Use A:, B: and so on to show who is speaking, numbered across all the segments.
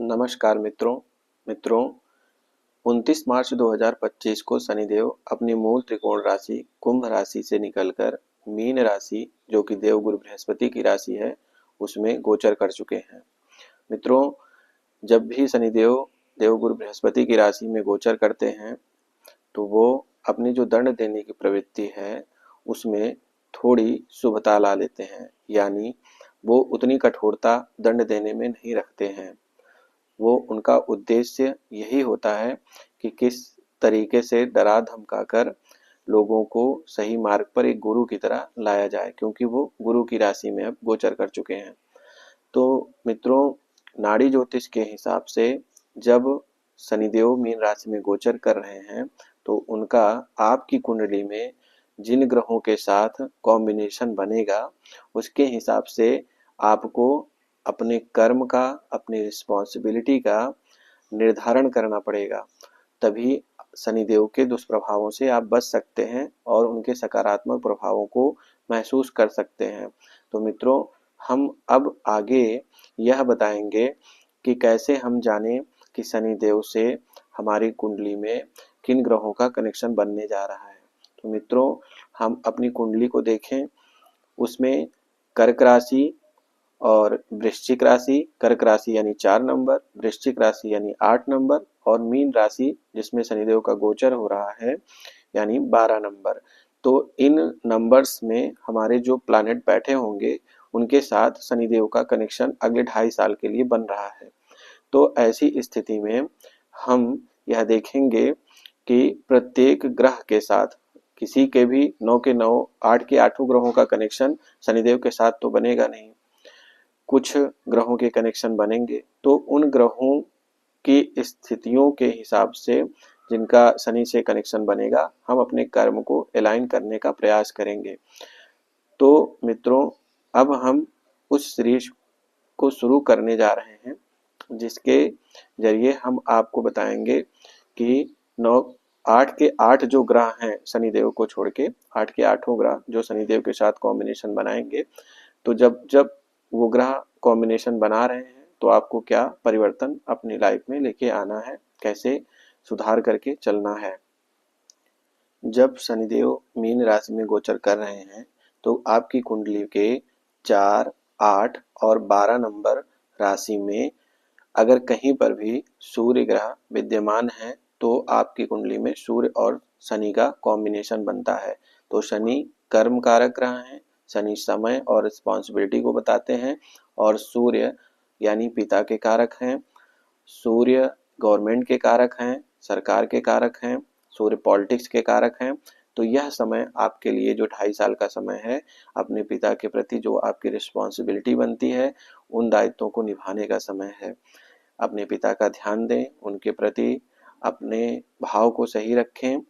A: नमस्कार मित्रों 29 मार्च 2025 को शनिदेव अपनी मूल त्रिकोण राशि कुंभ राशि से निकलकर मीन राशि जो कि देवगुरु बृहस्पति की राशि है उसमें गोचर कर चुके हैं। मित्रों, जब भी शनिदेव देवगुरु बृहस्पति की राशि में गोचर करते हैं तो वो अपनी जो दंड देने की प्रवृत्ति है उसमें थोड़ी शुभता ला लेते हैं, यानी वो उतनी कठोरता दंड देने में नहीं रखते हैं। वो उनका उद्देश्य यही होता है कि किस तरीके से डरा धमकाकर लोगों को सही मार्ग पर एक गुरु की तरह लाया जाए, क्योंकि वो गुरु की राशि में अब गोचर कर चुके हैं। तो मित्रों, नाड़ी ज्योतिष के हिसाब से जब शनिदेव मीन राशि में गोचर कर रहे हैं तो उनका आपकी कुंडली में जिन ग्रहों के साथ कॉम्बिनेशन बनेगा उसके हिसाब से आपको अपने कर्म का, अपनी रिस्पॉन्सिबिलिटी का निर्धारण करना पड़ेगा। तभी शनिदेव के दुष्प्रभावों से आप बच सकते हैं और उनके सकारात्मक प्रभावों को महसूस कर सकते हैं। तो मित्रों, हम अब आगे यह बताएंगे कि कैसे हम जानें कि शनिदेव से हमारी कुंडली में किन ग्रहों का कनेक्शन बनने जा रहा है। तो मित्रों, हम अपनी कुंडली को देखें, उसमें कर्क राशि और वृश्चिक राशि, कर्क राशि यानी 4 नंबर, वृश्चिक राशि यानी 8 नंबर और मीन राशि जिसमें शनिदेव का गोचर हो रहा है यानी 12 नंबर। तो इन नंबर्स में हमारे जो प्लैनेट बैठे होंगे उनके साथ शनिदेव का कनेक्शन अगले 2.5 साल के लिए बन रहा है। तो ऐसी स्थिति में हम यह देखेंगे कि प्रत्येक ग्रह के साथ किसी के भी 9 के 9, 8 के 8 ग्रहों का कनेक्शन शनिदेव के साथ तो बनेगा नहीं। कुछ ग्रहों के कनेक्शन बनेंगे तो उन ग्रहों की स्थितियों के हिसाब से जिनका शनि से कनेक्शन बनेगा हम अपने कर्म को अलाइन करने का प्रयास करेंगे। तो मित्रों, अब हम उस सीरीज को शुरू करने जा रहे हैं जिसके जरिए हम आपको बताएंगे कि 8 के 8 जो ग्रह हैं शनिदेव को छोड़ के, 8 के 8 ग्रह जो शनिदेव के साथ कॉम्बिनेशन बनाएंगे, तो जब जब वो ग्रह कॉम्बिनेशन बना रहे हैं तो आपको क्या परिवर्तन अपनी लाइफ में लेके आना है, कैसे सुधार करके चलना है। जब शनिदेव मीन राशि में गोचर कर रहे हैं तो आपकी कुंडली के 4, 8 और 12 नंबर राशि में अगर कहीं पर भी सूर्य ग्रह विद्यमान है तो आपकी कुंडली में सूर्य और शनि का कॉम्बिनेशन बनता है। तो शनि कर्म कारक ग्रह हैं, शनि समय और रिस्पॉन्सिबिलिटी को बताते हैं और सूर्य यानी पिता के कारक हैं, सूर्य गवर्नमेंट के कारक हैं, सरकार के कारक हैं, सूर्य पॉलिटिक्स के कारक हैं। तो यह समय आपके लिए जो 2.5 साल का समय है, अपने पिता के प्रति जो आपकी रिस्पॉन्सिबिलिटी बनती है उन दायित्वों को निभाने का समय है। अपने पिता का ध्यान दें, उनके प्रति अपने भाव को सही रखें,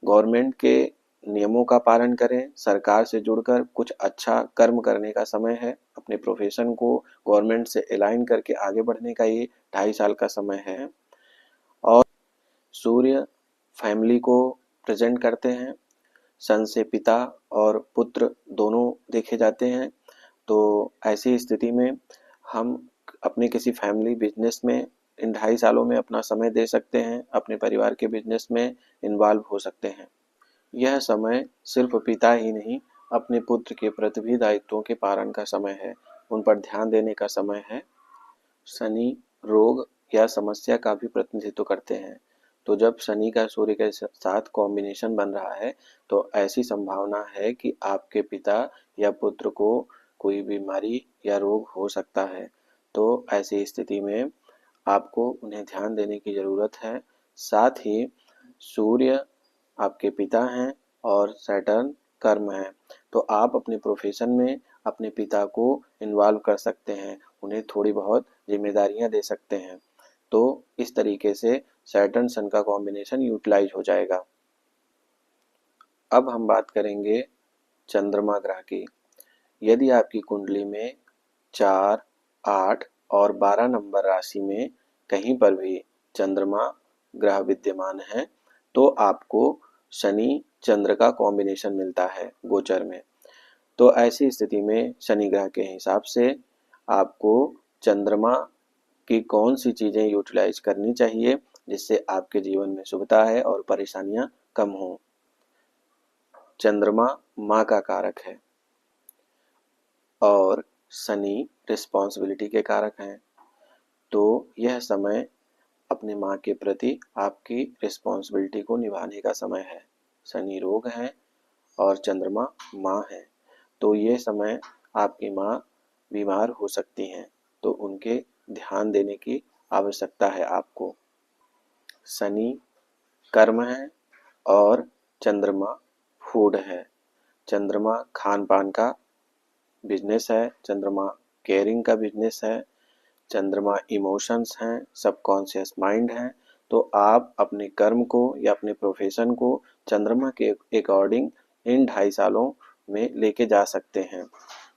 A: गवर्नमेंट के नियमों का पालन करें, सरकार से जुड़कर कुछ अच्छा कर्म करने का समय है। अपने प्रोफेशन को गवर्नमेंट से अलाइन करके आगे बढ़ने का ये 2.5 साल का समय है। और सूर्य फैमिली को प्रेजेंट करते हैं, सन से पिता और पुत्र दोनों देखे जाते हैं। तो ऐसी स्थिति में हम अपने किसी फैमिली बिजनेस में इन 2.5 सालों में अपना समय दे सकते हैं, अपने परिवार के बिजनेस में इन्वॉल्व हो सकते हैं। यह समय सिर्फ पिता ही नहीं, अपने पुत्र के प्रति भी दायित्वों के पालन का समय है, उन पर ध्यान देने का समय है। शनि रोग या समस्या का भी प्रतिनिधित्व करते हैं। तो जब शनि का सूर्य के साथ कॉम्बिनेशन बन रहा है तो ऐसी संभावना है कि आपके पिता या पुत्र को कोई बीमारी या रोग हो सकता है। तो ऐसी स्थिति में आपको उन्हें ध्यान देने की ज़रूरत है। साथ ही सूर्य आपके पिता हैं और सैटर्न कर्म है, तो आप अपने प्रोफेशन में अपने पिता को इन्वॉल्व कर सकते हैं, उन्हें थोड़ी बहुत जिम्मेदारियां दे सकते हैं। तो इस तरीके से सैटर्न सन का कॉम्बिनेशन यूटिलाइज हो जाएगा। अब हम बात करेंगे चंद्रमा ग्रह की। यदि आपकी कुंडली में 4, 8 और 12 नंबर राशि में कहीं पर भी चंद्रमा ग्रह विद्यमान है तो आपको शनि चंद्र का कॉम्बिनेशन मिलता है गोचर में। तो ऐसी स्थिति में शनि ग्रह के हिसाब से आपको चंद्रमा कि कौन सी चीज़ें यूटिलाइज करनी चाहिए जिससे आपके जीवन में शुभता है और परेशानियां कम हों। चंद्रमा माँ का कारक है और शनि रिस्पॉन्सिबिलिटी के कारक हैं, तो यह समय अपने माँ के प्रति आपकी रिस्पॉन्सिबिलिटी को निभाने का समय है। शनि रोग है और चंद्रमा माँ है, तो ये समय आपकी माँ बीमार हो सकती हैं, तो उनके ध्यान देने की आवश्यकता है आपको। शनि कर्म है और चंद्रमा फूड है। चंद्रमा खान पान का बिजनेस है, चंद्रमा केयरिंग का बिजनेस है, चंद्रमा इमोशंस हैं, सबकॉन्शियस माइंड है। तो आप अपने कर्म को या अपने प्रोफेशन को चंद्रमा के अकॉर्डिंग इन 2.5 सालों में लेके जा सकते हैं,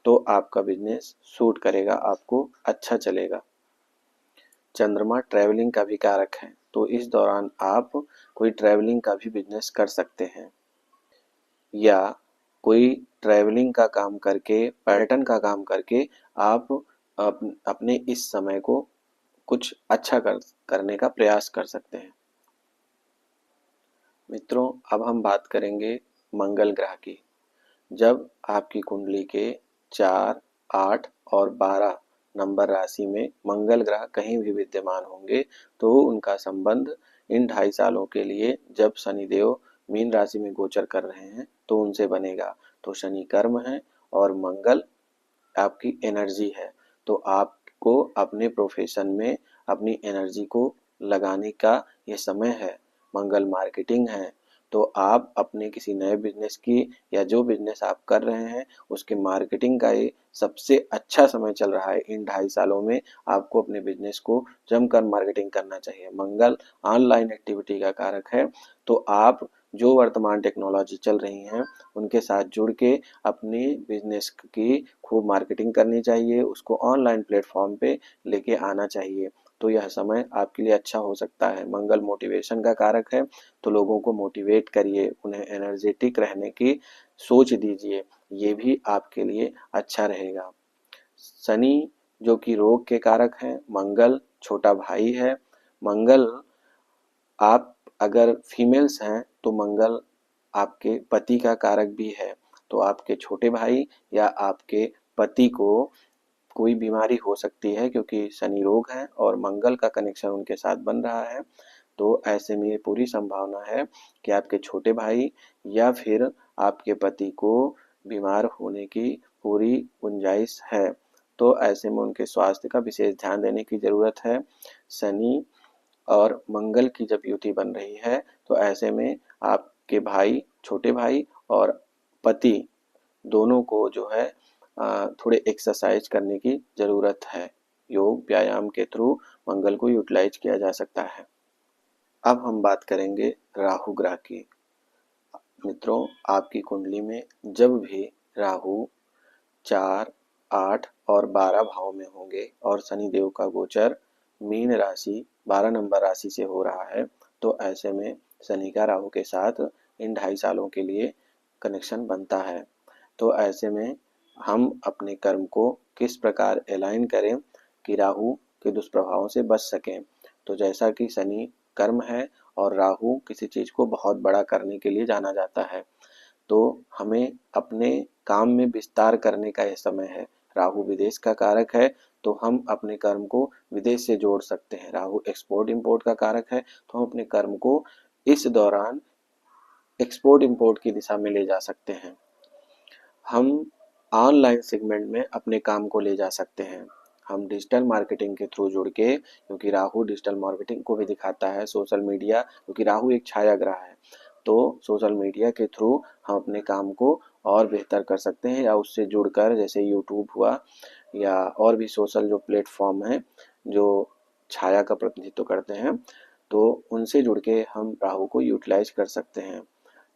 A: तो आपका बिजनेस सूट करेगा, आपको अच्छा चलेगा। चंद्रमा ट्रैवलिंग का भी कारक है, तो इस दौरान आप कोई ट्रैवलिंग का भी बिजनेस कर सकते हैं या कोई ट्रैवलिंग का काम करके, पर्यटन का काम करके आप अपने इस समय को कुछ अच्छा करने का प्रयास कर सकते हैं। मित्रों, अब हम बात करेंगे मंगल ग्रह की। जब आपकी कुंडली के 4, 8 और 12 नंबर राशि में मंगल ग्रह कहीं भी विद्यमान होंगे, तो उनका संबंध इन 2.5 सालों के लिए जब शनिदेव मीन राशि में गोचर कर रहे हैं तो उनसे बनेगा। तो शनि कर्म है और मंगल आपकी एनर्जी है, तो आपको अपने प्रोफेशन में अपनी एनर्जी को लगाने का ये समय है। मंगल मार्केटिंग है, तो आप अपने किसी नए बिजनेस की या जो बिजनेस आप कर रहे हैं उसके मार्केटिंग का ये सबसे अच्छा समय चल रहा है। इन 2.5 सालों में आपको अपने बिजनेस को जमकर मार्केटिंग करना चाहिए। मंगल ऑनलाइन एक्टिविटी का कारक है, तो आप जो वर्तमान टेक्नोलॉजी चल रही हैं उनके साथ जुड़ के अपने बिजनेस की खूब मार्केटिंग करनी चाहिए, उसको ऑनलाइन प्लेटफॉर्म पे लेके आना चाहिए, तो यह समय आपके लिए अच्छा हो सकता है। मंगल मोटिवेशन का कारक है, तो लोगों को मोटिवेट करिए, उन्हें एनर्जेटिक रहने की सोच दीजिए, ये भी आपके लिए अच्छा रहेगा। शनि जो कि रोग के कारक हैं, मंगल छोटा भाई है। मंगल आप अगर फीमेल्स हैं तो मंगल आपके पति का कारक भी है, तो आपके छोटे भाई या आपके पति को कोई बीमारी हो सकती है क्योंकि शनि रोग है और मंगल का कनेक्शन उनके साथ बन रहा है। तो ऐसे में पूरी संभावना है कि आपके छोटे भाई या फिर आपके पति को बीमार होने की पूरी गुंजाइश है, तो ऐसे में उनके स्वास्थ्य का विशेष ध्यान देने की जरूरत है। शनि और मंगल की जब युति बन रही है तो ऐसे में आपके भाई, छोटे भाई और पति दोनों को जो है थोड़े एक्सरसाइज करने की जरूरत है। योग व्यायाम के थ्रू मंगल को यूटिलाइज किया जा सकता है। अब हम बात करेंगे राहु ग्रह की। मित्रों, आपकी कुंडली में जब भी राहु 4, 8 और 12 भाव में होंगे और शनिदेव का गोचर मीन राशि 12 नंबर राशि से हो रहा है, तो ऐसे में शनि का राहु के साथ इन 2.5 सालों के लिए कनेक्शन बनता है। तो ऐसे में हम अपने कर्म को किस प्रकार अलाइन करें कि राहु के दुष्प्रभावों से बच सकें। तो जैसा कि शनि कर्म है और राहु किसी चीज को बहुत बड़ा करने के लिए जाना जाता है, तो हमें अपने काम में विस्तार करने का यह समय है। राहु विदेश का कारक है, तो हम अपने कर्म को विदेश से जोड़ सकते हैं। राहु एक्सपोर्ट इंपोर्ट का कारक है, तो हम अपने कर्म को इस दौरान एक्सपोर्ट इंपोर्ट की दिशा में ले जा सकते हैं। हम ऑनलाइन सेगमेंट में अपने काम को ले जा सकते हैं। हम डिजिटल मार्केटिंग के थ्रू जुड़ के, क्योंकि राहु डिजिटल मार्केटिंग को भी दिखाता है, सोशल मीडिया, क्योंकि राहु एक छाया ग्रह है, तो सोशल मीडिया के थ्रू हम अपने काम को और बेहतर कर सकते हैं या उससे जुड़कर, जैसे यूट्यूब हुआ या और भी सोशल जो प्लेटफॉर्म हैं जो छाया का प्रतिनिधित्व करते हैं, तो उनसे जुड़ के हम राहु को यूटिलाइज कर सकते हैं।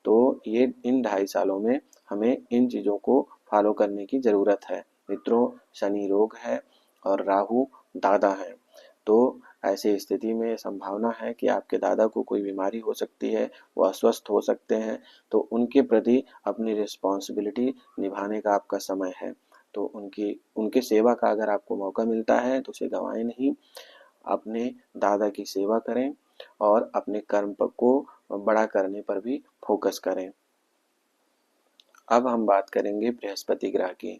A: तो ये इन 2.5 सालों में हमें इन चीज़ों को फॉलो करने की ज़रूरत है। मित्रों, शनि रोग है और राहु दादा है, तो ऐसी स्थिति में संभावना है कि आपके दादा को कोई बीमारी हो सकती है, वो अस्वस्थ हो सकते हैं, तो उनके प्रति अपनी रिस्पॉन्सिबिलिटी निभाने का आपका समय है। तो उनकी सेवा का अगर आपको मौका मिलता है तो उसे गंवाएं नहीं। अपने दादा की सेवा करें और अपने कर्म को बड़ा करने पर भी फोकस करें। अब हम बात करेंगे बृहस्पति ग्रह की।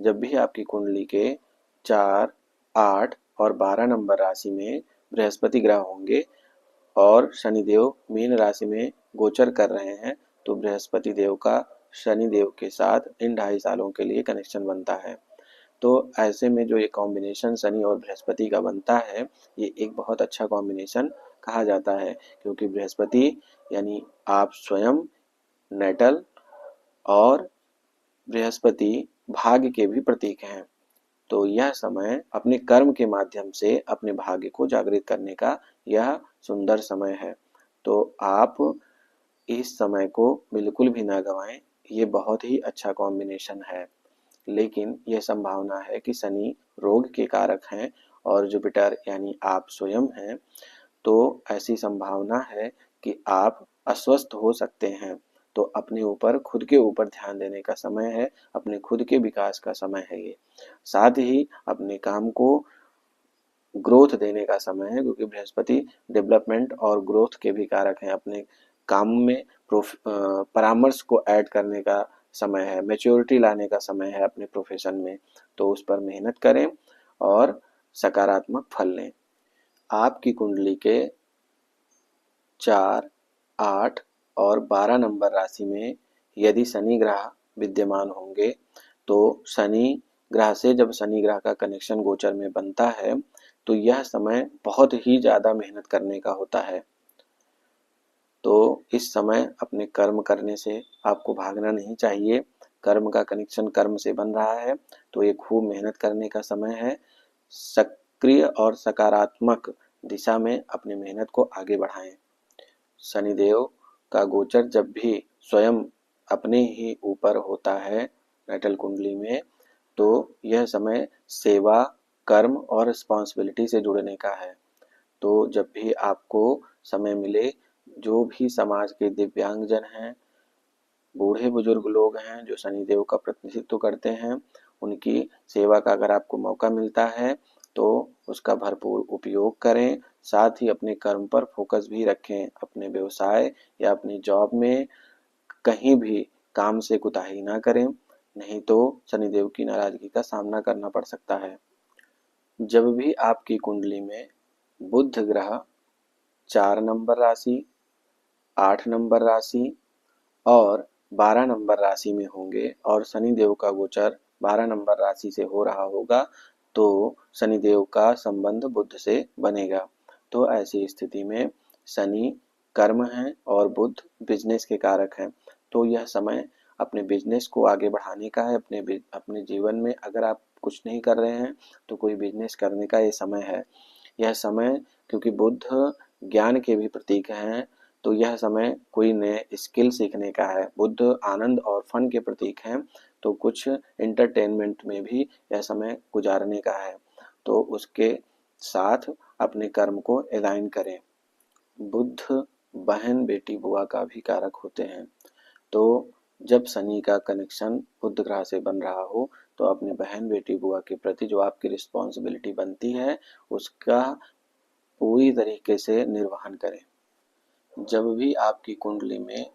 A: जब भी आपकी कुंडली के 4, 8 और 12 नंबर राशि में बृहस्पति ग्रह होंगे और शनिदेव मीन राशि में गोचर कर रहे हैं, तो बृहस्पति देव का शनिदेव के साथ इन 2.5 सालों के लिए कनेक्शन बनता है। तो ऐसे में जो ये कॉम्बिनेशन शनि और बृहस्पति का बनता है, ये एक बहुत अच्छा कॉम्बिनेशन कहा जाता है, क्योंकि बृहस्पति यानी आप स्वयं, नेटल और बृहस्पति भाग्य के भी प्रतीक हैं। तो यह समय अपने कर्म के माध्यम से अपने भाग्य को जागृत करने का यह सुंदर समय है। तो आप इस समय को बिल्कुल भी ना गंवाएं, ये बहुत ही अच्छा कॉम्बिनेशन है। लेकिन यह संभावना है कि शनि रोग के कारक हैं और जुपिटर यानी आप स्वयं हैं, तो ऐसी संभावना है कि आप अस्वस्थ हो सकते हैं। तो अपने ऊपर, खुद के ऊपर ध्यान देने का समय है, अपने खुद के विकास का समय है ये। साथ ही अपने काम को ग्रोथ देने का समय है, क्योंकि बृहस्पति डेवलपमेंट और ग्रोथ के भी कारक हैं। अपने काम में परामर्श को ऐड करने का समय है, मैच्योरिटी लाने का समय है अपने प्रोफेशन में। तो उस पर मेहनत करें और सकारात्मक फल लें। आपकी कुंडली के 4, 8 और 12 नंबर राशि में यदि शनि ग्रह विद्यमान होंगे, तो शनि ग्रह से जब शनि ग्रह का कनेक्शन गोचर में बनता है, तो यह समय बहुत ही ज़्यादा मेहनत करने का होता है। तो इस समय अपने कर्म करने से आपको भागना नहीं चाहिए। कर्म का कनेक्शन कर्म से बन रहा है, तो ये खूब मेहनत करने का समय है। सक्रिय और सकारात्मक दिशा में अपनी मेहनत को आगे बढ़ाएं। शनिदेव का गोचर जब भी स्वयं अपने ही ऊपर होता है नाटल कुंडली में, तो यह समय सेवा, कर्म और रिस्पॉन्सिबिलिटी से जुड़ने का है। तो जब भी आपको समय मिले, जो भी समाज के दिव्यांगजन हैं, बूढ़े बुजुर्ग लोग हैं जो शनिदेव का प्रतिनिधित्व करते हैं, उनकी सेवा का अगर आपको मौका मिलता है तो उसका भरपूर उपयोग करें। साथ ही अपने कर्म पर फोकस भी रखें। अपने व्यवसाय या अपनी जॉब में कहीं भी काम से कुताही ना करें, नहीं तो शनिदेव की नाराजगी का सामना करना पड़ सकता है। जब भी आपकी कुंडली में बुध ग्रह 4 नंबर राशि, 8 नंबर राशि और 12 नंबर राशि में होंगे और शनिदेव का गोचर 12 नंबर राशि से हो रहा होगा, तो शनिदेव का संबंध बुध से बनेगा। तो ऐसी स्थिति में शनि कर्म है और बुध बिजनेस के कारक हैं। तो यह समय अपने बिजनेस को आगे बढ़ाने का है। अपने जीवन में अगर आप कुछ नहीं कर रहे हैं, तो कोई बिजनेस करने का ये समय है। यह समय, क्योंकि बुध ज्ञान के भी प्रतीक हैं, तो यह समय कोई नए स्किल सीखने का है। बुध आनंद और फन के प्रतीक हैं, तो कुछ एंटरटेनमेंट में भी यह समय गुजारने का है। तो उसके साथ अपने कर्म को अलाइन करें। बुध बहन, बेटी, बुआ का भी कारक होते हैं। तो जब शनि का कनेक्शन बुध ग्रह से बन रहा हो, तो अपने बहन, बेटी, बुआ के प्रति जो आपकी रिस्पॉन्सिबिलिटी बनती है, उसका पूरी तरीके से निर्वहन करें। जब भी आपकी कुंडली में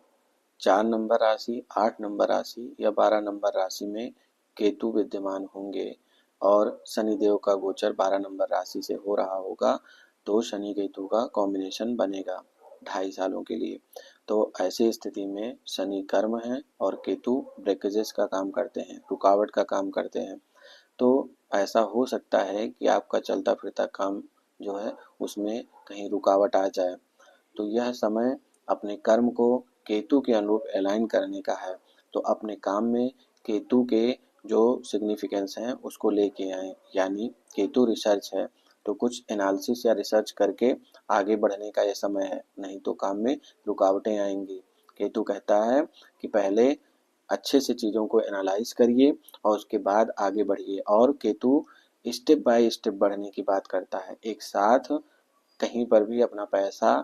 A: 4 नंबर राशि, 8 नंबर राशि या 12 नंबर राशि में केतु विद्यमान होंगे और शनिदेव का गोचर 12 नंबर राशि से हो रहा होगा, तो शनि केतु का कॉम्बिनेशन बनेगा 2.5 सालों के लिए। तो ऐसी स्थिति में शनि कर्म है और केतु ब्रेकेजेस का काम करते हैं, रुकावट का काम करते हैं। तो ऐसा हो सकता है कि आपका चलता फिरता काम जो है उसमें कहीं रुकावट आ जाए। तो यह समय अपने कर्म को केतु के अनुरूप अलाइन करने का है। तो अपने काम में केतु के जो सिग्निफिकेंस हैं उसको लेके आए, यानी केतु रिसर्च है, तो कुछ एनालिसिस या रिसर्च करके आगे बढ़ने का यह समय है, नहीं तो काम में रुकावटें आएंगी। केतु कहता है कि पहले अच्छे से चीज़ों को एनालाइज करिए और उसके बाद आगे बढ़िए। और केतु स्टेप बाय स्टेप बढ़ने की बात करता है। एक साथ कहीं पर भी अपना पैसा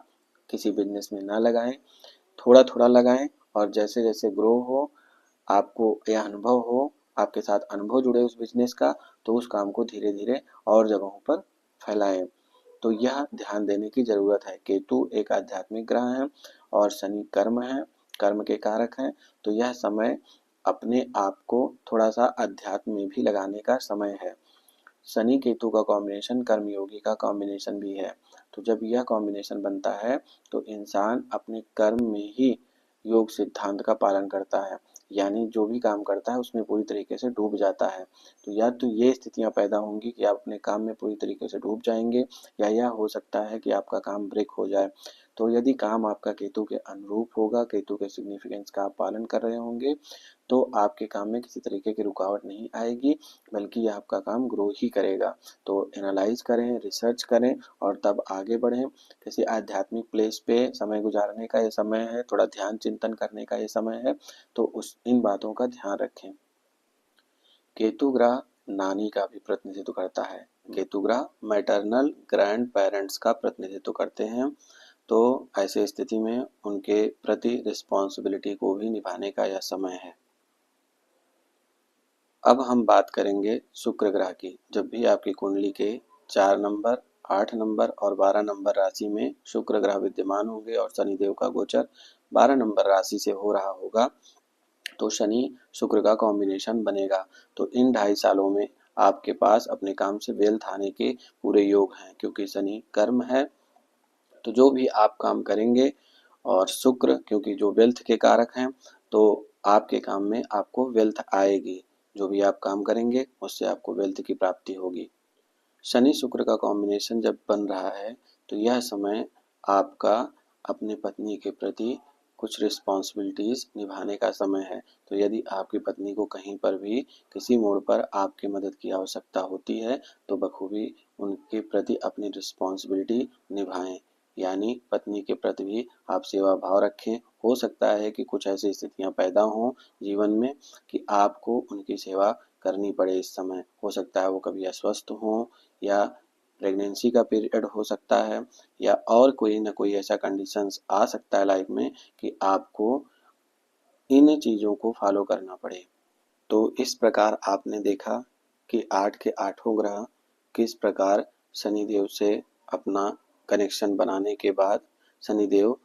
A: किसी बिजनेस में ना लगाएं, थोड़ा थोड़ा लगाएं और जैसे जैसे ग्रो हो, आपको यह अनुभव हो, आपके साथ अनुभव जुड़े उस बिजनेस का, तो उस काम को धीरे धीरे और जगहों पर फैलाएं। तो यह ध्यान देने की जरूरत है। केतु एक आध्यात्मिक ग्रह है और शनि कर्म है, कर्म के कारक हैं। तो यह समय अपने आप को थोड़ा सा अध्यात्म में भी लगाने का समय है। शनि केतु का कॉम्बिनेशन कर्मयोगी का कॉम्बिनेशन भी है। तो जब यह कॉम्बिनेशन बनता है तो इंसान अपने कर्म में ही योग सिद्धांत का पालन करता है, यानी जो भी काम करता है उसमें पूरी तरीके से डूब जाता है। तो या तो ये स्थितियां पैदा होंगी कि आप अपने काम में पूरी तरीके से डूब जाएंगे, या यह हो सकता है कि आपका काम ब्रेक हो जाए। तो यदि काम आपका केतु के अनुरूप होगा, केतु के सिग्निफिकेंस का आप पालन कर रहे होंगे, तो आपके काम में किसी तरीके की रुकावट नहीं आएगी, बल्कि यह आपका काम ग्रो ही करेगा। तो एनालाइज करें, रिसर्च करें और तब आगे बढ़ें। किसी आध्यात्मिक प्लेस पे समय गुजारने का ये समय है, थोड़ा ध्यान चिंतन करने का ये समय है, तो इन बातों का ध्यान रखें। केतु ग्रह नानी का भी प्रतिनिधित्व करता है। केतु ग्रह मैटरनल ग्रैंड पेरेंट्स का प्रतिनिधित्व करते हैं। तो ऐसे स्थिति में उनके प्रति रिस्पॉन्सिबिलिटी को भी निभाने का यह समय है। अब हम बात करेंगे शुक्र ग्रह की। जब भी आपकी कुंडली के 4 नंबर, 8 नंबर और 12 नंबर राशि में शुक्र ग्रह विद्यमान होंगे और शनिदेव का गोचर 12 नंबर राशि से हो रहा होगा, तो शनि शुक्र का कॉम्बिनेशन बनेगा। तो इन 2.5 सालों में आपके पास अपने काम से वेल्थ आने के पूरे योग हैं, क्योंकि शनि कर्म है। तो जो भी आप काम करेंगे, और शुक्र क्योंकि जो वेल्थ के कारक हैं, तो आपके काम में आपको वेल्थ आएगी। जो भी आप काम करेंगे उससे आपको वेल्थ की प्राप्ति होगी। शनि शुक्र का कॉम्बिनेशन जब बन रहा है तो यह समय आपका अपने पत्नी के प्रति कुछ रिस्पॉन्सिबिलिटीज निभाने का समय है। तो यदि आपकी पत्नी को कहीं पर भी किसी मोड़ पर आपकी मदद की आवश्यकता होती है, तो बखूबी उनके प्रति अपनी रिस्पॉन्सिबिलिटी निभाएं, यानी पत्नी के प्रति भी आप सेवा भाव रखें। हो सकता है कि कुछ ऐसी स्थितियां पैदा हों जीवन में कि आपको उनकी सेवा करनी पड़े। इस समय हो सकता है वो कभी अस्वस्थ हों, या प्रेगनेंसी का पीरियड हो सकता है, या और कोई ना कोई ऐसा कंडीशंस आ सकता है लाइफ में कि आपको इन चीज़ों को फॉलो करना पड़े। तो इस प्रकार आपने देखा कि 8 के 8 ग्रह किस प्रकार शनिदेव से अपना कनेक्शन बनाने के बाद शनिदेव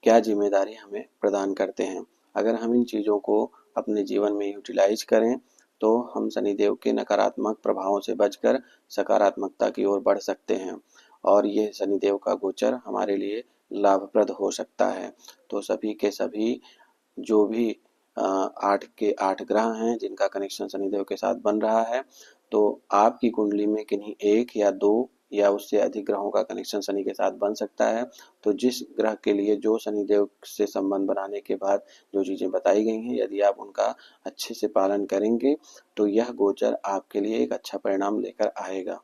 A: क्या जिम्मेदारी हमें प्रदान करते हैं। अगर हम इन चीज़ों को अपने जीवन में यूटिलाइज करें तो हम शनिदेव के नकारात्मक प्रभावों से बचकर सकारात्मकता की ओर बढ़ सकते हैं, और ये शनिदेव का गोचर हमारे लिए लाभप्रद हो सकता है। तो सभी के सभी जो भी 8 के 8 ग्रह हैं जिनका कनेक्शन शनिदेव के साथ बन रहा है, तो आपकी कुंडली में किन्हीं 1 या 2 या उससे अधिक ग्रहों का कनेक्शन शनि के साथ बन सकता है। तो जिस ग्रह के लिए जो शनिदेव से संबंध बनाने के बाद जो चीज़ें बताई गई हैं, यदि आप उनका अच्छे से पालन करेंगे तो यह गोचर आपके लिए एक अच्छा परिणाम लेकर आएगा।